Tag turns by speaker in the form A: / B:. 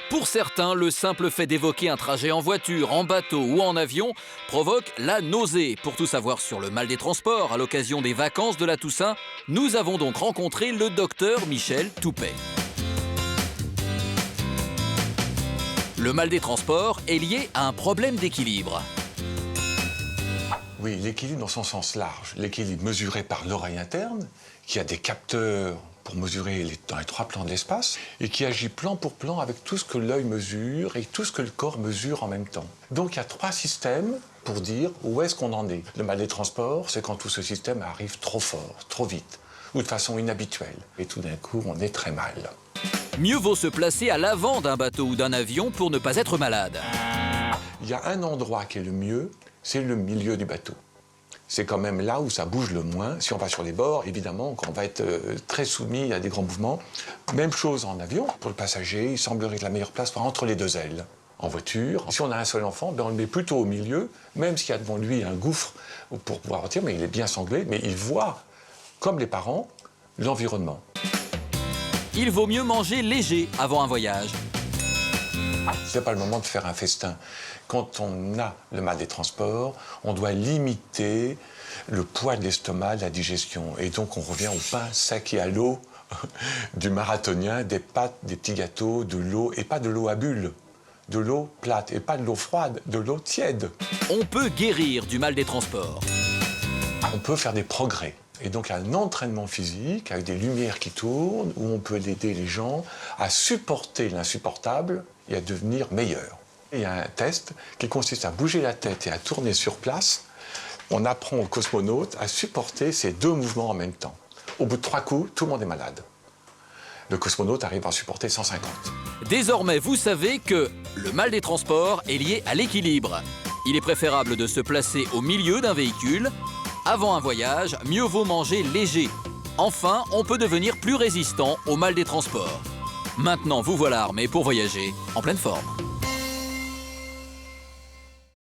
A: Pour certains, le simple fait d'évoquer un trajet en voiture, en bateau ou en avion provoque la nausée. Pour tout savoir sur le mal des transports à l'occasion des vacances de la Toussaint, nous avons donc rencontré le docteur Michel Toupet. Le mal des transports est lié à un problème d'équilibre.
B: Oui, l'équilibre dans son sens large. L'équilibre mesuré par l'oreille interne, qui a des capteurs pour mesurer dans les 3 plans de l'espace, et qui agit plan pour plan avec tout ce que l'œil mesure et tout ce que le corps mesure en même temps. Donc il y a 3 systèmes pour dire où est-ce qu'on en est. Le mal des transports, c'est quand tout ce système arrive trop fort, trop vite, ou de façon inhabituelle. Et tout d'un coup, on est très mal.
A: Mieux vaut se placer à l'avant d'un bateau ou d'un avion pour ne pas être malade.
B: Il y a un endroit qui est le mieux, c'est le milieu du bateau. C'est quand même là où ça bouge le moins. Si on va sur les bords, évidemment, on va être très soumis à des grands mouvements. Même chose en avion. Pour le passager, il semblerait que la meilleure place soit entre les 2 ailes. En voiture, si on a un seul enfant, on le met plutôt au milieu, même s'il y a devant lui un gouffre pour pouvoir retirer, mais il est bien sanglé, mais il voit, comme les parents, l'environnement.
A: Il vaut mieux manger léger avant un voyage.
B: Ce n'est pas le moment de faire un festin. Quand on a le mal des transports, on doit limiter le poids de l'estomac, la digestion. Et donc on revient au pain sec et à l'eau du marathonien, des pâtes, des petits gâteaux, de l'eau, et pas de l'eau à bulles, de l'eau plate, et pas de l'eau froide, de l'eau tiède.
A: On peut guérir du mal des transports.
B: On peut faire des progrès. Et donc un entraînement physique avec des lumières qui tournent, où on peut aider les gens à supporter l'insupportable et à devenir meilleurs. Il y a un test qui consiste à bouger la tête et à tourner sur place. On apprend aux cosmonautes à supporter ces 2 mouvements en même temps. Au bout de 3 coups, tout le monde est malade. Le cosmonaute arrive à en supporter 150.
A: Désormais, vous savez que le mal des transports est lié à l'équilibre. Il est préférable de se placer au milieu d'un véhicule. Avant un voyage, mieux vaut manger léger. Enfin, on peut devenir plus résistant au mal des transports. Maintenant, vous voilà armé pour voyager en pleine forme.